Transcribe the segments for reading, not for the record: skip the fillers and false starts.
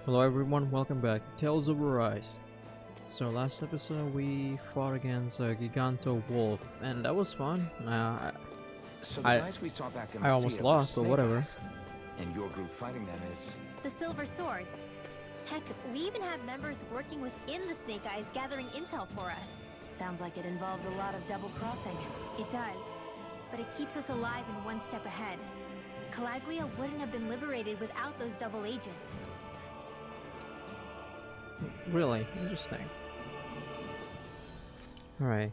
Hello everyone, welcome back to Tales of Arise. So last episode we fought against a Giganto Wolf and that was fun. So the guys we saw back in I almost lost, but whatever. And your group fighting them is... The Silver Swords. Heck, we even have members working within the Snake Eyes gathering intel for us. Sounds like it involves a lot of double crossing. It does, but it keeps us alive and one step ahead. Calaglia wouldn't have been liberated without those double agents. Really? Interesting. Alright.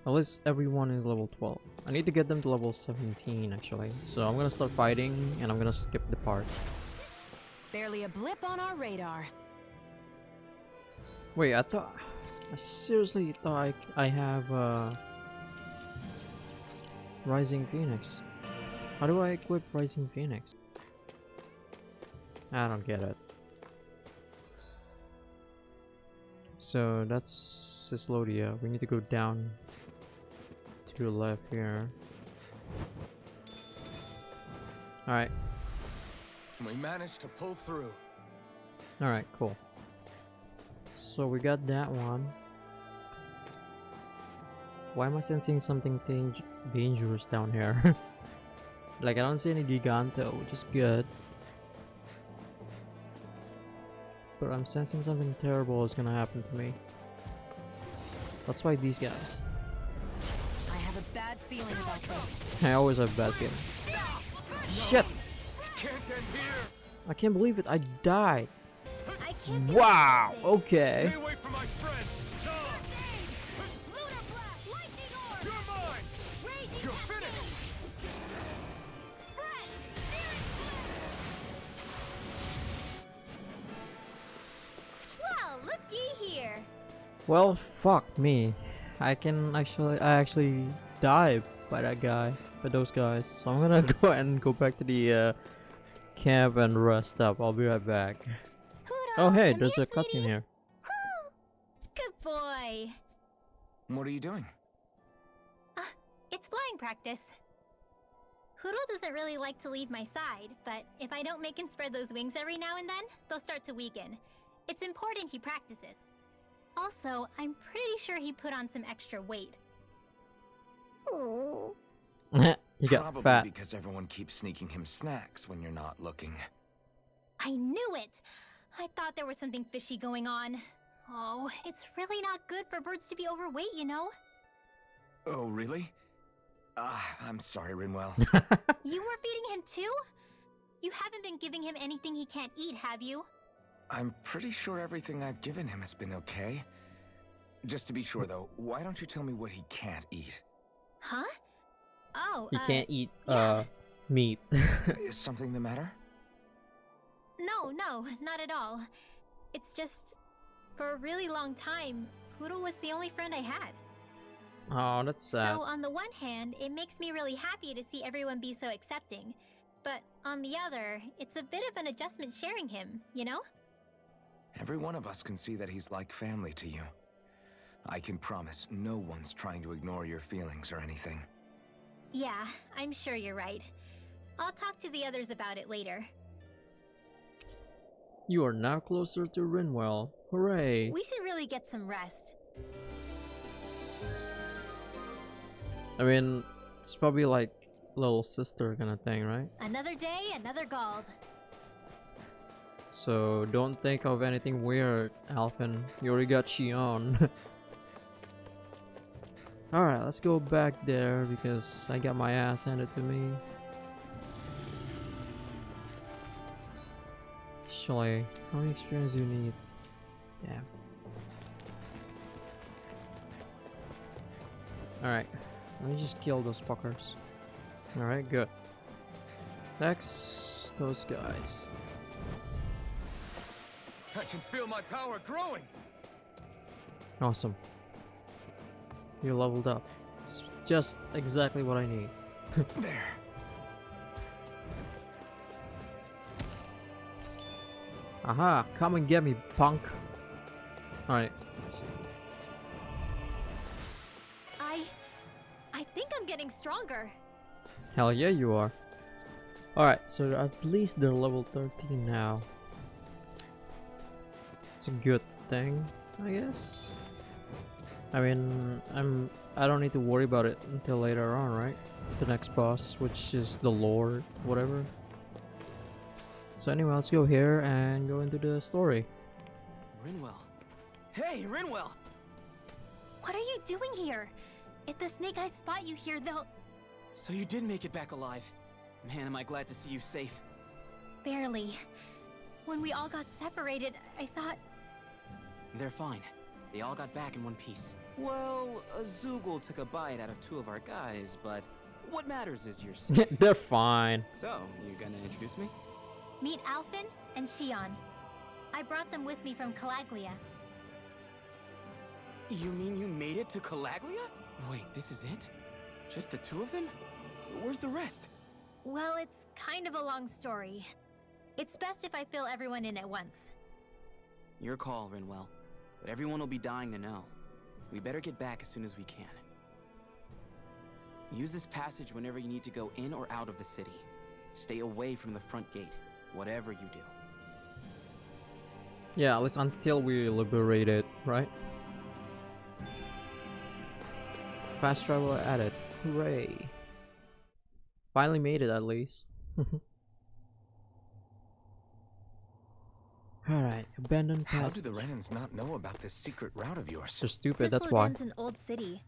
At least everyone is level 12. I need to get them to level 17 actually. So I'm gonna start fighting and I'm gonna skip the part. Barely a blip on our radar. Wait, I seriously thought I have Rising Phoenix. How do I equip Rising Phoenix? I don't get it. So that's Cislodia. We need to go down to the left here. Alright. We managed to pull through. Alright, cool. So we got that one. Why am I sensing something dangerous down here? Like I don't see any Giganto, which is good. But I'm sensing something terrible is gonna happen to me. That's why these guys. I have a bad feeling about this. I always have bad feeling. Shit! Can't end here. I can't believe it. I died. I can't get Wow. this. Okay. Stay away from my friend. Lunar Blast, Lightning Orb! You're mine. Raging You're finished. Spread! Searing Flare! Well, looky here. Well, fuck me. I actually died by that guy, by those guys. So I'm gonna go ahead and go back to the camp and rest up. I'll be right back. Oh hey, Come there's here, a cutscene sweetie. here. Good boy. What are you doing? It's flying practice. Hoodle doesn't really like to leave my side, but if I don't make him spread those wings every now and then, they'll start to weaken. It's important he practices. Also, I'm pretty sure he put on some extra weight. Oh. You got Probably fat. because everyone keeps sneaking him snacks when you're not looking. I knew it! I thought there was something fishy going on. Oh, it's really not good for birds to be overweight, you know? Oh, really? I'm sorry, Rinwell. You were feeding him too? You haven't been giving him anything he can't eat, have you? I'm pretty sure everything I've given him has been okay. Just to be sure, though, why don't you tell me what he can't eat? Huh? Oh, You can't eat yeah. meat. Is something the matter? No, not at all. It's just, for a really long time, Poodle was the only friend I had. Oh, that's sad. So on the one hand, it makes me really happy to see everyone be so accepting. But on the other, it's a bit of an adjustment sharing him, you know? Every one of us can see that he's like family to you. I can promise no one's trying to ignore your feelings or anything. Yeah, I'm sure you're right. I'll talk to the others about it later. You are now closer to Rinwell. Hooray! We should really get some rest. I mean, it's probably like little sister kind of thing, right? Another day, another Gald. So don't think of anything weird, Alphen. You already got Shion. Alright, let's go back there because I got my ass handed to me. Actually, how many experience do you need? Yeah. Alright, let me just kill those fuckers. Alright, good. Next, those guys. I can feel my power growing! Awesome. You leveled up. It's just exactly what I need. There. Aha! Come and get me, punk! Alright, let's see. I think I'm getting stronger. Hell yeah, you are. Alright, so at least they're level 13 now. It's a good thing, I guess. I mean, I don't need to worry about it until later on, right? The next boss, which is the Lord, whatever. So anyway, let's go here and go into the story. Rinwell. Hey, Rinwell! What are you doing here? If the Snake Eyes spot you here, they'll... So you did make it back alive. Man, am I glad to see you safe. Barely. When we all got separated, I thought... They're fine. They all got back in one piece. Well, a Zoogle took a bite out of 2 of our guys, but what matters is you're safe. They're fine. So, you gonna introduce me? Meet Alphen and Shion. I brought them with me from Calaglia. You mean you made it to Calaglia? Wait, this is it? Just the 2 of them? Where's the rest? Well, it's kind of a long story. It's best if I fill everyone in at once. Your call, Rinwell. But everyone will be dying to know. We better get back as soon as we can. Use this passage whenever you need to go in or out of the city. Stay away from the front gate, whatever you do. Yeah, at least until we liberate it, right? Fast travel added. Hooray. Finally made it at least. Alright, abandoned How pass. do the Renans not know about this secret route of yours? They're stupid, that's why. Sisloden's an old city.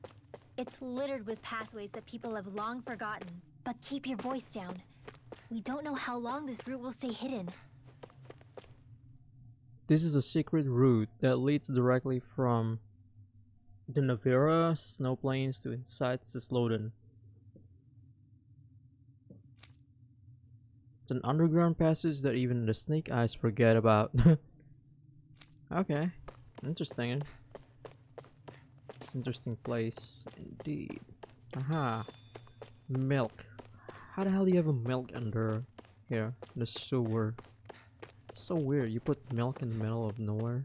It's littered with pathways that people have long forgotten. But keep your voice down. We don't know how long this route will stay hidden. This is a secret route that leads directly from the Navira snow plains to inside Sisloden. It's an underground passage that even the Snake Eyes forget about. Okay, interesting. Interesting place indeed. Aha, milk. How the hell do you have a milk under here? The sewer. So weird. You put milk in the middle of nowhere.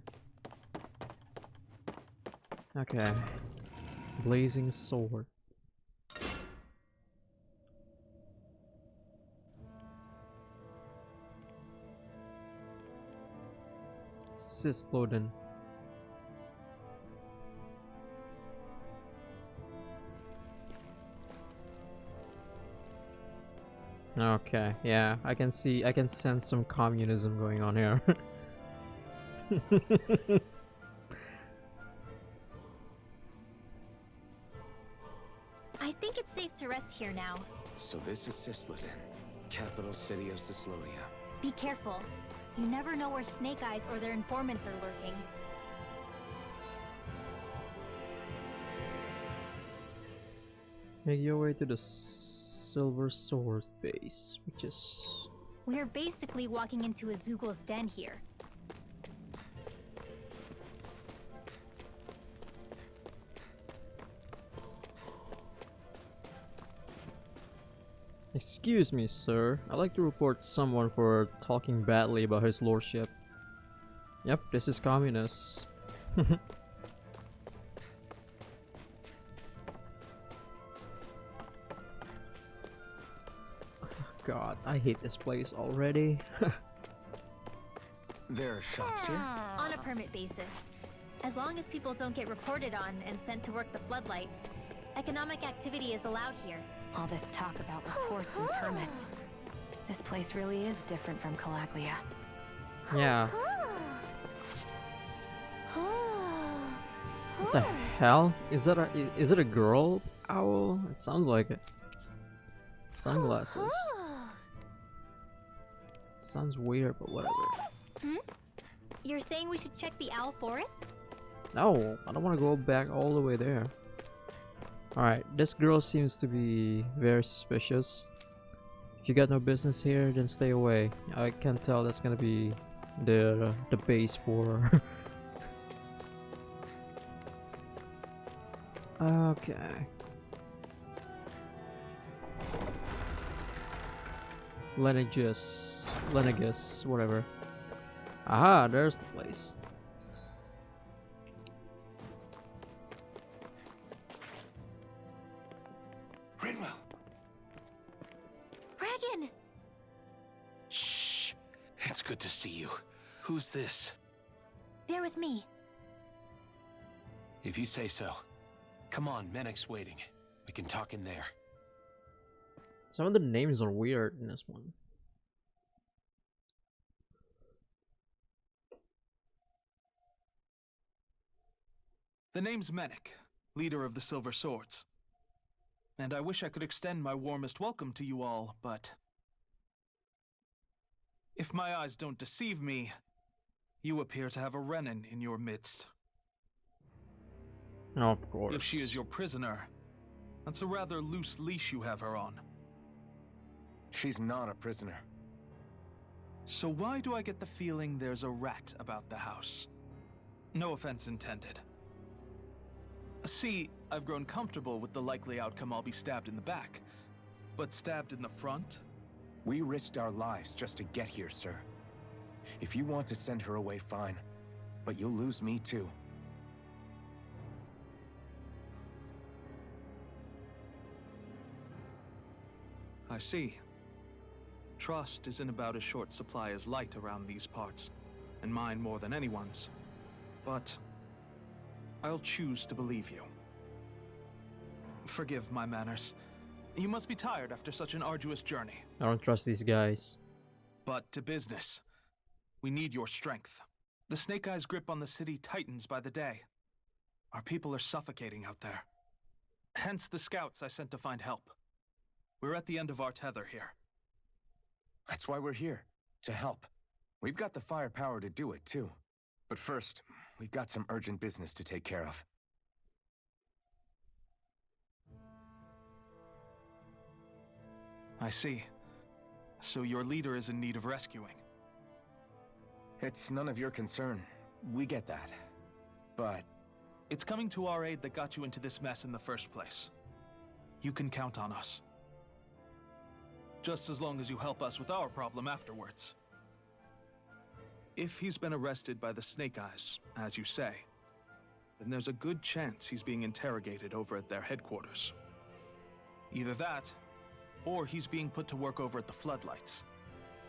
Okay. Blazing sword. Sisloden. Okay, yeah, I can sense some communism going on here. I think it's safe to rest here now. So this is Sisloden, capital city of Sislodia. Be careful. You never know where Snake Eyes or their informants are lurking. Make your way to the Silver Sword base, which is... We're basically walking into a Zoogle's den here. Excuse me, sir. I'd like to report someone for talking badly about his lordship. Yep, this is communist. God, I hate this place already. There are shops here? On a permit basis. As long as people don't get reported on and sent to work the floodlights, economic activity is allowed here. All this talk about reports and permits. This place really is different from Calaglia. Yeah. What the hell? Is it a girl owl? It sounds like it. Sunglasses. Sounds weird, but whatever. You're saying we should check the Owl Forest? No, I don't want to go back all the way there. Alright, this girl seems to be very suspicious. If you got no business here, then stay away. I can tell that's gonna be the base for... Okay. Lenegus, whatever. Aha, there's the place. Rinwell! Dragon! good to see you. Who's this? They're with me. If you say so. Come on, Menek's waiting. We can talk in there. Some of the names are weird in this one. The name's Menek, leader of the Silver Swords. And I wish I could extend my warmest welcome to you all, but... if my eyes don't deceive me, you appear to have a Renin in your midst. Of course. If she is your prisoner, that's a rather loose leash you have her on. She's not a prisoner. So why do I get the feeling there's a rat about the house? No offense intended. See, I've grown comfortable with the likely outcome I'll be stabbed in the back. But stabbed in the front? We risked our lives just to get here, sir. If you want to send her away, fine. But you'll lose me too. I see. Trust isn't about as short supply as light around these parts, and mine more than anyone's. But I'll choose to believe you. Forgive my manners. You must be tired after such an arduous journey. I don't trust these guys. But to business. We need your strength. The Snake Eyes' grip on the city tightens by the day. Our people are suffocating out there. Hence the scouts I sent to find help. We're at the end of our tether here. That's why we're here, to help. We've got the firepower to do it, too. But first, we've got some urgent business to take care of. I see. So your leader is in need of rescuing. It's none of your concern. We get that. But It's coming to our aid that got you into this mess in the first place. You can count on us. Just as long as you help us with our problem afterwards. If he's been arrested by the Snake Eyes, as you say, then there's a good chance he's being interrogated over at their headquarters. Either that, or he's being put to work over at the Floodlights.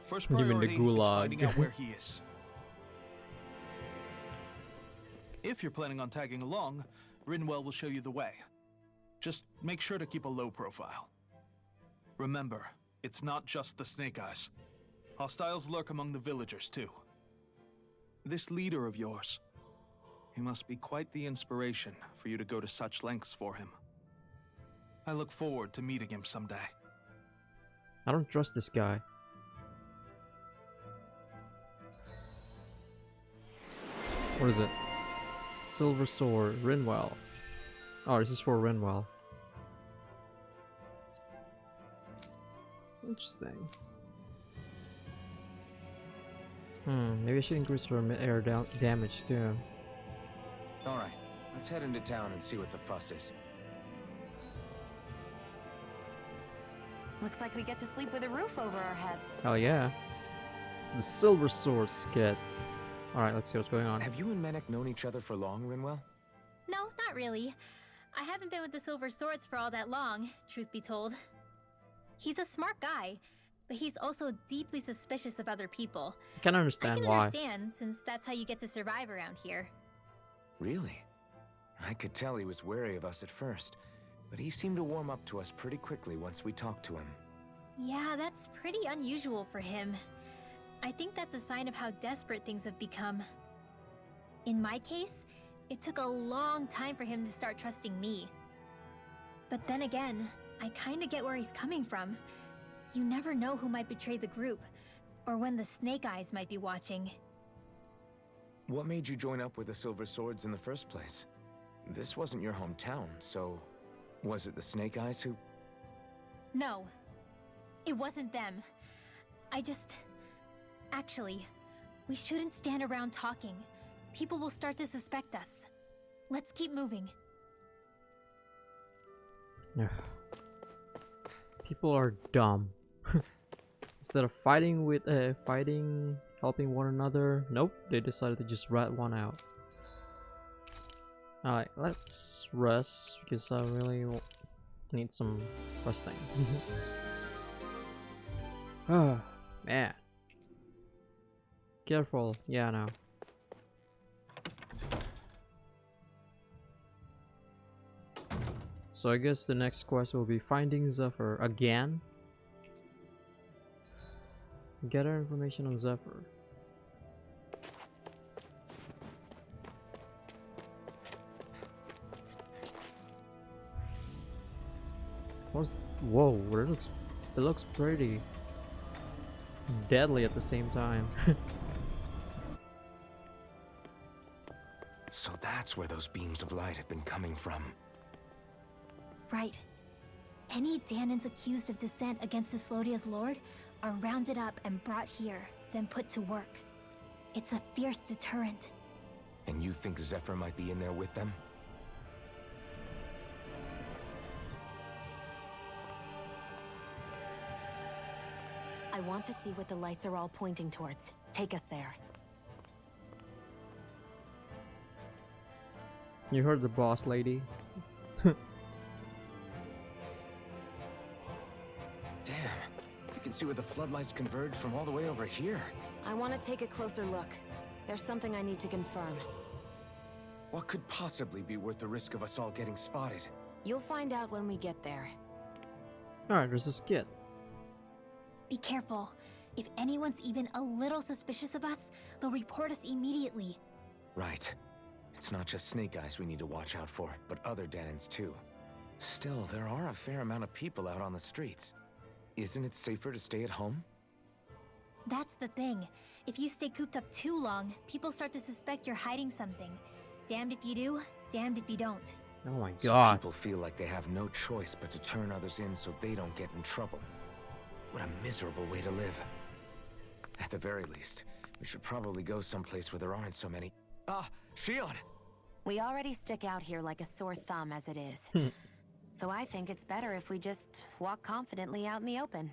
First You mean the priority is gulag. finding out where he is. If you're planning on tagging along, Rinwell will show you the way. Just make sure to keep a low profile. Remember, it's not just the Snake Eyes. Hostiles lurk among the villagers, too. This leader of yours, he must be quite the inspiration for you to go to such lengths for him. I look forward to meeting him someday. I don't trust this guy. What is it? Silver Sword, Rinwell. Oh, this is for Rinwell. Interesting. Maybe I should increase her air damage too. alright, let's head into town and see what the fuss is. Looks like we get to sleep with a roof over our heads. Hell yeah. The Silver Sword skit. Alright, let's see what's going on. Have you and Menek known each other for long, Rinwell? No, not really. I haven't been with the Silver Swords for all that long, truth be told. He's a smart guy, but he's also deeply suspicious of other people. I can I understand can why. understand, since that's how you get to survive around here. Really? I could tell he was wary of us at first, but he seemed to warm up to us pretty quickly once we talked to him. Yeah, that's pretty unusual for him. I think that's a sign of how desperate things have become. In my case, it took a long time for him to start trusting me. But then again, I kinda get where he's coming from. You never know who might betray the group, or when the Snake Eyes might be watching. What made you join up with the Silver Swords in the first place? This wasn't your hometown, so was it the Snake Eyes who... No, it wasn't them. Actually, we shouldn't stand around talking. People will start to suspect us. Let's keep moving. People are dumb. Instead of fighting with helping one another, nope, they decided to just rat one out. Alright, let's rest because I really need some resting. Oh man. Careful. Yeah, no. So I guess the next quest will be finding Zephyr again. Gather information on Zephyr. Whoa, it looks pretty deadly at the same time. So that's where those beams of light have been coming from. Right. Any Danans accused of dissent against Cyslodia's lord are rounded up and brought here, then put to work. It's a fierce deterrent. And you think Zephyr might be in there with them? I want to see what the lights are all pointing towards. Take us there. You heard the boss lady. Damn. You can see where the floodlights converge from all the way over here. I want to take a closer look. There's something I need to confirm. What could possibly be worth the risk of us all getting spotted? You'll find out when we get there. Alright, there's a skit. Be careful. If anyone's even a little suspicious of us, they'll report us immediately. Right. It's not just Snake Eyes we need to watch out for, but other Danans too. Still, there are a fair amount of people out on the streets. Isn't it safer to stay at home? That's the thing. If you stay cooped up too long, people start to suspect you're hiding something. Damned if you do, damned if you don't. Oh my So god. people feel like they have no choice but to turn others in so they don't get in trouble. What a miserable way to live. At the very least, we should probably go someplace where there aren't so many. Ah, Shion! We already stick out here like a sore thumb as it is. So I think it's better if we just walk confidently out in the open.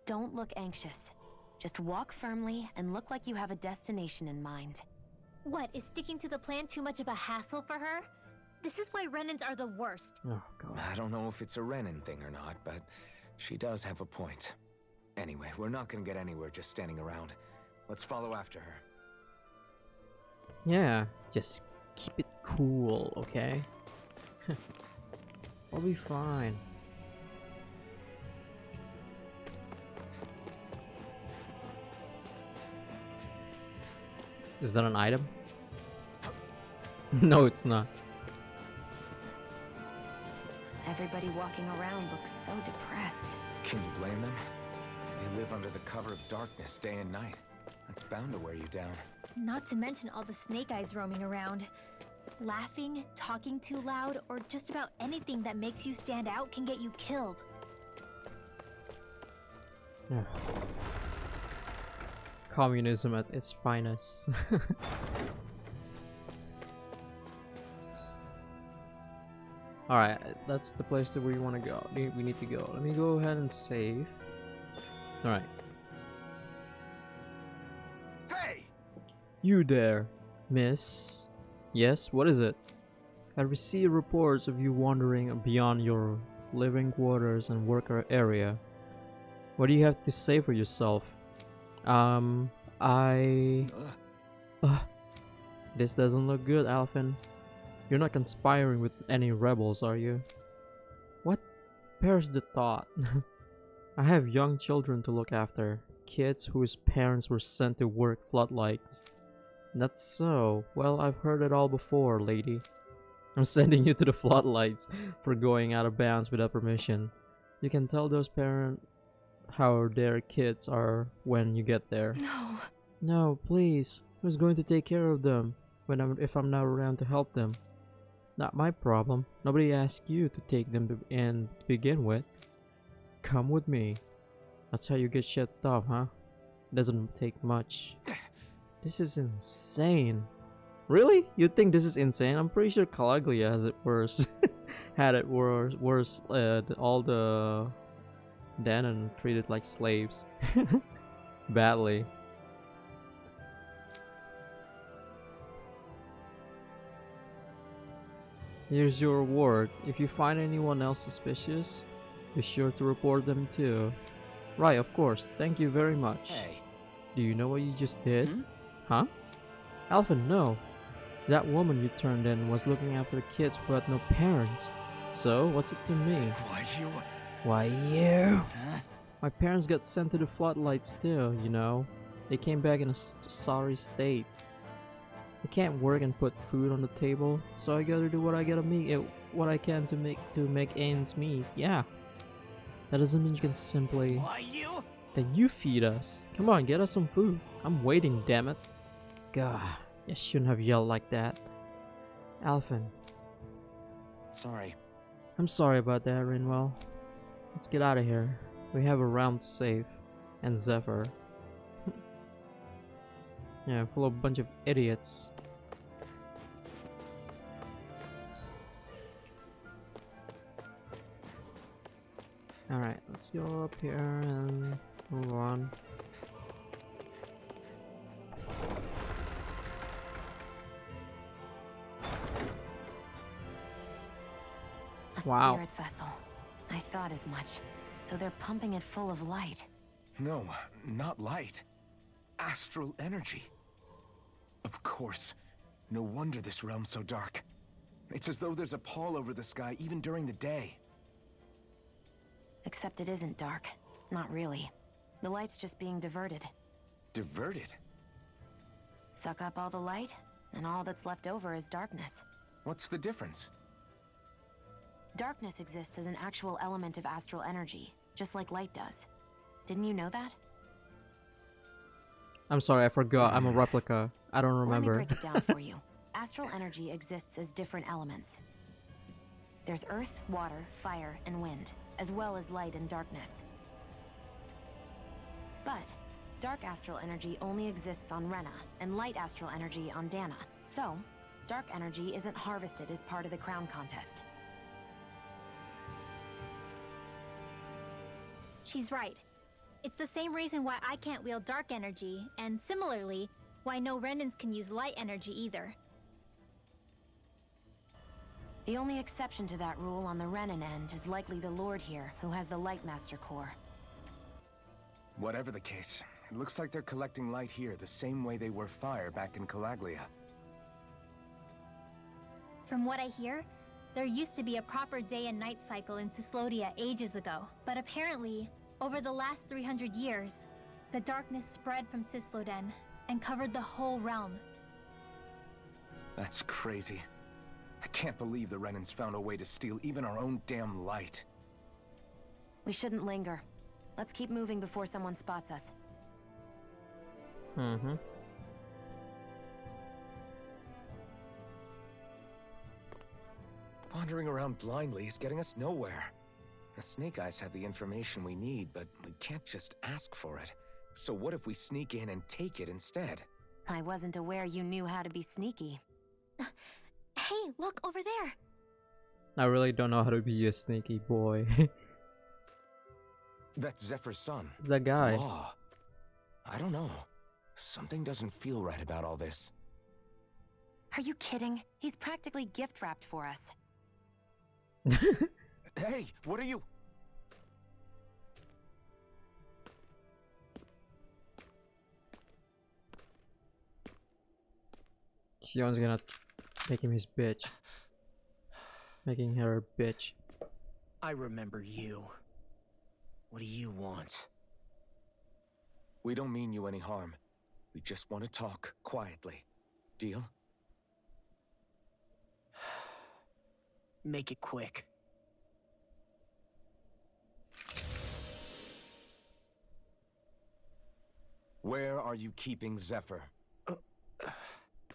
Don't look anxious. Just walk firmly and look like you have a destination in mind. What, is sticking to the plan too much of a hassle for her? This is why Renans are the worst. Oh god. I don't know if it's a Renin thing or not, but she does have a point. Anyway, we're not gonna get anywhere just standing around. Let's follow after her. Yeah, just keep it cool, okay? I'll be fine. Is that an item? No, it's not. Everybody walking around looks so depressed. Can you blame them? They live under the cover of darkness day and night. That's bound to wear you down. Not to mention all the Snake Eyes roaming around. Laughing, talking too loud, or just about anything that makes you stand out can get you killed. Yeah. Communism at its finest. Alright, that's the place that we want to go. We need to go. Let me go ahead and save. Alright. Hey! You there, miss? Yes, what is it? I received reports of you wandering beyond your living quarters and worker area. What do you have to say for yourself? This doesn't look good, Alphen. You're not conspiring with any rebels, are you? What bears the thought? I have young children to look after. Kids whose parents were sent to work floodlights. That's so. Well, I've heard it all before, lady. I'm sending you to the floodlights for going out of bounds without permission. You can tell those parents how their kids are when you get there. No. No, please. Who's going to take care of them if I'm not around to help them? Not my problem. Nobody asked you to take them in to begin with. Come with me. That's how you get shut up, huh? Doesn't take much. This is insane. Really? You think this is insane? I'm pretty sure Calaglia has it worse. Had it worse. All the Danon treated like slaves. Badly. Here's your reward. If you find anyone else suspicious, be sure to report them too. Right, of course. Thank you very much. Hey, Do you know what you just did? Hmm? Huh? Alpha, no. That woman you turned in was looking after the kids who had no parents. So, what's it to me? Why you? Why you? Huh? My parents got sent to the floodlights too, you know. They came back in a sorry state. I can't work and put food on the table, so I gotta do what I gotta make what I can to make ends meet. Yeah. That doesn't mean you can simply. Why you? Then you feed us. Come on, get us some food. I'm waiting, damn it. God, you shouldn't have yelled like that. Alphen. Sorry. I'm sorry about that, Rinwell. Let's get out of here. We have a round to save. And Zephyr. Yeah, full of a bunch of idiots. Alright, let's go up here and move on. A Wow. spirit vessel. I thought as much. So they're pumping it full of light. No, not light. Astral energy. Of course. No wonder this realm's so dark. It's as though there's a pall over the sky even during the day. Except it isn't dark. Not really. The light's just being diverted. Diverted? Suck up all the light, and all that's left over is darkness. What's the difference? Darkness exists as an actual element of astral energy, just like light does. Didn't you know that? I'm sorry, I forgot. I'm a replica. I don't remember. Let me break it down for you. Astral energy exists as different elements. There's earth, water, fire, and wind, as well as light and darkness. But dark astral energy only exists on Rena, and light astral energy on Dana. So, dark energy isn't harvested as part of the crown contest. She's right. It's the same reason why I can't wield dark energy, and similarly, why no Renans can use light energy either. The only exception to that rule on the Renan end is likely the Lord here, who has the Light Master core. Whatever the case, it looks like they're collecting light here the same way they were fire back in Calaglia. From what I hear, there used to be a proper day and night cycle in Cyslodia ages ago, but apparently, over the last 300 years, the darkness spread from Cysloden and covered the whole realm. That's crazy. I can't believe the Renans found a way to steal even our own damn light. We shouldn't linger. Let's keep moving before someone spots us. Mm-hmm. Wandering around blindly is getting us nowhere. The Snake Eyes have the information we need, but we can't just ask for it. So what if we sneak in and take it instead? I wasn't aware you knew how to be sneaky. Hey, look over there! I really don't know how to be a sneaky boy. That's Zephyr's son. It's that guy. Law. I don't know. Something doesn't feel right about all this. Are you kidding? He's practically gift-wrapped for us. Hey, what are you? Sion's gonna make him his bitch. Making her a bitch. I remember you. What do you want? We don't mean you any harm. We just want to talk quietly. Deal? Make it quick. Where are you keeping Zephyr?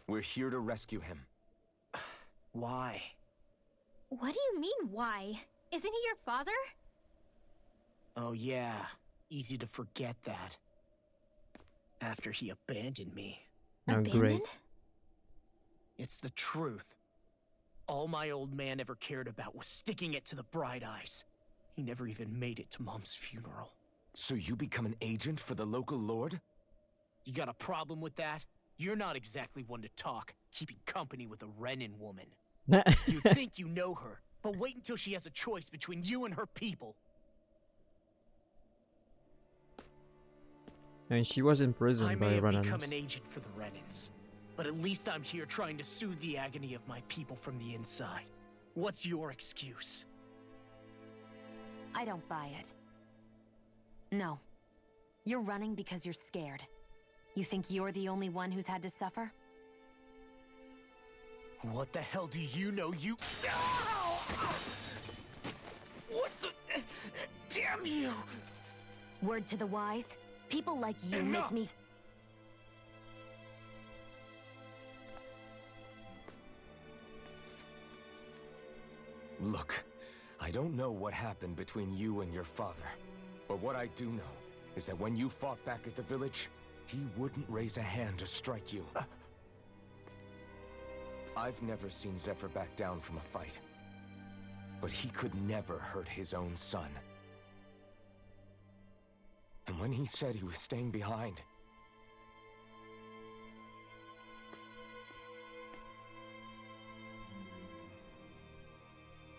We're here to rescue him. Why? What do you mean, why? Isn't he your father? Oh yeah, easy to forget that. After he abandoned me. Oh, Abandoned? great. It's the truth. All my old man ever cared about was sticking it to the Bright Eyes. He never even made it to Mom's funeral. So you become an agent for the local lord? You got a problem with that? You're not exactly one to talk, keeping company with a Renan woman. You think you know her, but wait until she has a choice between you and her people. I mean, she was I imprisoned may by have Renans. become an agent for the Renans, but at least I'm here trying to soothe the agony of my people from the inside. What's your excuse? I don't buy it. No. You're running because you're scared. You think you're the only one who's had to suffer? What the hell do you know, you... Ow! What the... Damn you! Word to the wise, people like you Enough! make me... Look, I don't know what happened between you and your father. But what I do know is that when you fought back at the village, he wouldn't raise a hand to strike you. I've never seen Zephyr back down from a fight. But he could never hurt his own son. And when he said he was staying behind,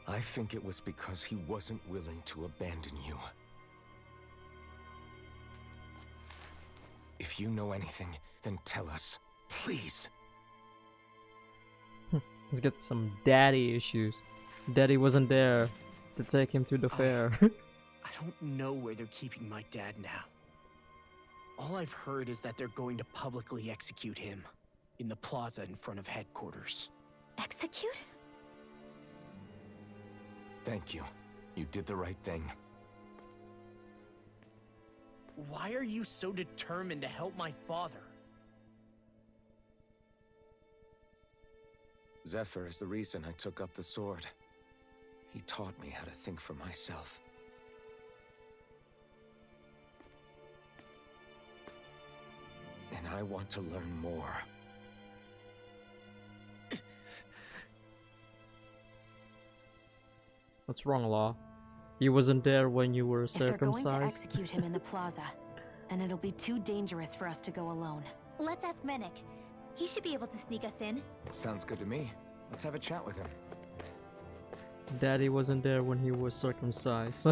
I think it was because he wasn't willing to abandon you. If you know anything, then tell us, please. He's got some daddy issues. Daddy wasn't there to take him to the fair. I don't know where they're keeping my dad now. All I've heard is that they're going to publicly execute him in the plaza in front of headquarters. Execute? Thank you. You did the right thing. Why are you so determined to help my father? Zephyr is the reason I took up the sword. He taught me how to think for myself. And I want to learn more. What's wrong, Law? He wasn't there when you were If they're going to circumcised. execute him in the plaza, then it'll be too dangerous for us to go alone. Let's ask Menik. He should be able to sneak us in. Sounds good to me. Let's have a chat with him. Daddy wasn't there when he was circumcised.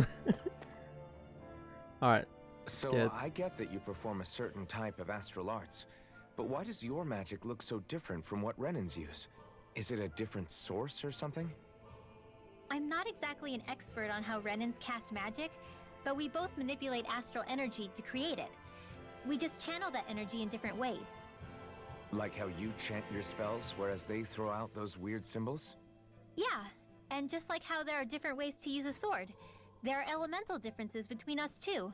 Alright. So Good. I get that you perform a certain type of astral arts, but why does your magic look so different from what Renans use? Is it a different source or something? I'm not exactly an expert on how Renans cast magic, but we both manipulate astral energy to create it. We just channel that energy in different ways. Like how you chant your spells, whereas they throw out those weird symbols? Yeah, and just like how there are different ways to use a sword, there are elemental differences between us too.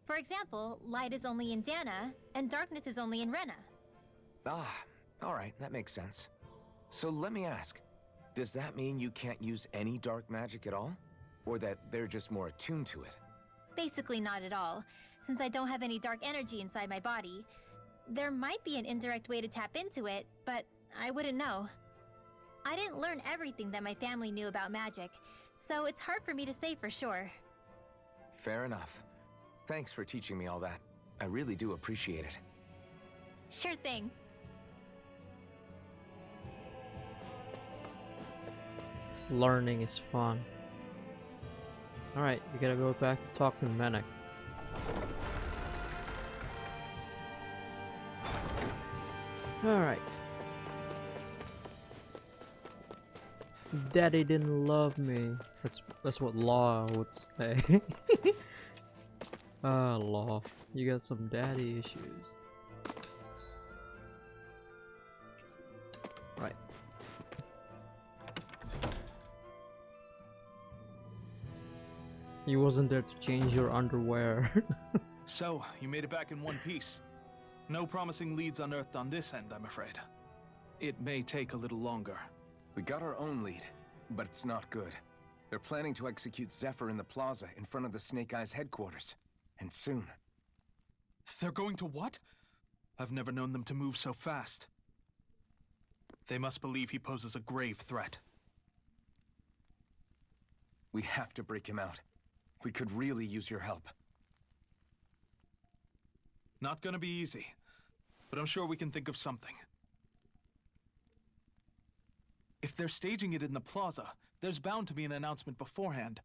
For example, light is only in Dana, and darkness is only in Rena. Ah, alright, that makes sense. So let me ask, does that mean you can't use any dark magic at all? Or that they're just more attuned to it? Basically not at all, since I don't have any dark energy inside my body. There might be an indirect way to tap into it, but I wouldn't know. I didn't learn everything that my family knew about magic, so it's hard for me to say for sure. Fair enough. Thanks for teaching me all that. I really do appreciate it. Sure thing. Learning is fun. Alright, you gotta go back to talk to Menik. Alright. Daddy didn't love me. That's what Law would say. Ah, Law. You got some daddy issues. Right. He wasn't there to change your underwear. So, you made it back in one piece. No promising leads unearthed on this end, I'm afraid. It may take a little longer. We got our own lead, but it's not good. They're planning to execute Zephyr in the plaza in front of the Snake Eyes headquarters. And soon. They're going to what? I've never known them to move so fast. They must believe he poses a grave threat. We have to break him out. We could really use your help. Not gonna be easy, but I'm sure we can think of something. If they're staging it in the plaza, there's bound to be an announcement beforehand.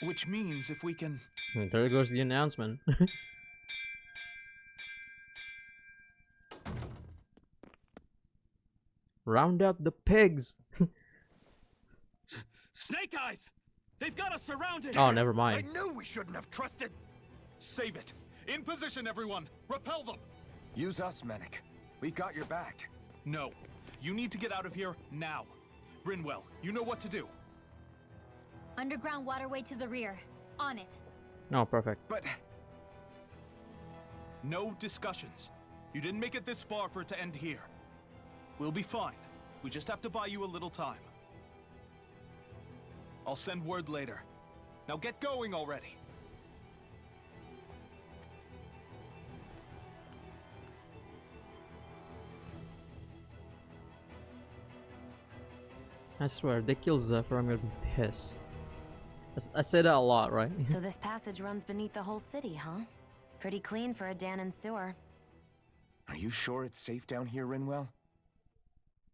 Which means if we can... And there goes the announcement. Round up the pigs. Snake Eyes! They've got us surrounded! Oh, never I mind. knew we shouldn't have trusted. Save it. In position, everyone. Repel them. Use us, Medic. We've got your back. No. You need to get out of here now. Rinwell, you know what to do. Underground waterway to the rear. On it. No, perfect. But No discussions. You didn't make it this far for it to end here. We'll be fine. We just have to buy you a little time. I'll send word later. Now get going already. I swear, they kill Zephyr, I'm gonna be pissed. I say that a lot, right? So this passage runs beneath the whole city, huh? Pretty clean for a Danon sewer. are you sure it's safe down here, Rinwell?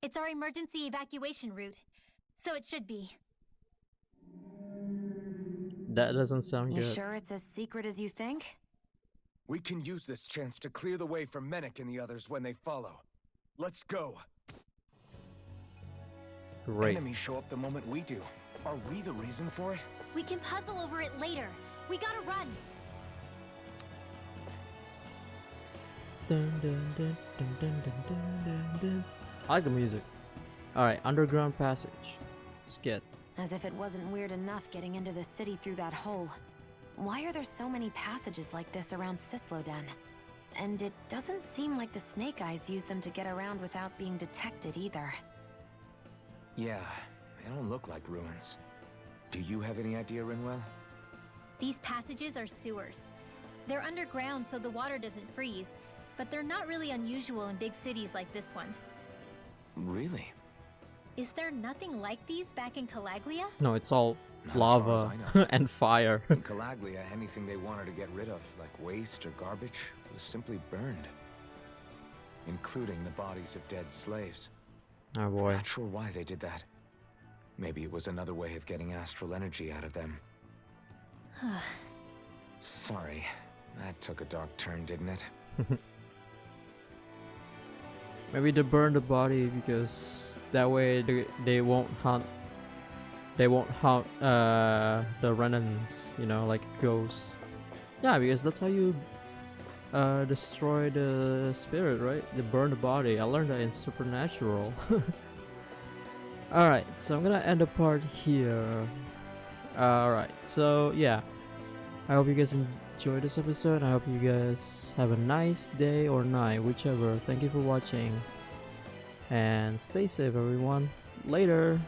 It's our emergency evacuation route. So it should be. That doesn't sound You good. sure it's as secret as you think? We can use this chance to clear the way for Menek and the others when they follow. Let's go. Great. Enemies show up the moment we do. Are we the reason for it? We can puzzle over it later. We gotta run. Dun, dun, dun, dun, dun, dun, dun, dun, dun. I like the music. Alright, underground passage. Skit. As if it wasn't weird enough getting into the city through that hole. Why are there so many passages like this around Sisloden? And it doesn't seem like the Snake Eyes use them to get around without being detected either. Yeah, they don't look like ruins. Do you have any idea, Rinwell? These passages are sewers. They're underground so the water doesn't freeze, but they're not really unusual in big cities like this one. Really? Is there nothing like these back in Calaglia? No, it's all Not as far as lava I know. and fire. In Calaglia, anything they wanted to get rid of, like waste or garbage, was simply burned. Including the bodies of dead slaves. Oh boy. Not sure why they did that. Maybe it was another way of getting astral energy out of them. Sorry, that took a dark turn, didn't it? Maybe they burn the body because that way they won't hunt. They won't hunt the remnants, you know, like ghosts. Yeah, because that's how you destroy the spirit, right? They burn the body. I learned that in Supernatural. Alright, so I'm gonna end the part here. Alright, so yeah. I hope you guys enjoyed this episode. I hope you guys have a nice day or night, whichever. Thank you for watching. And stay safe, everyone. Later.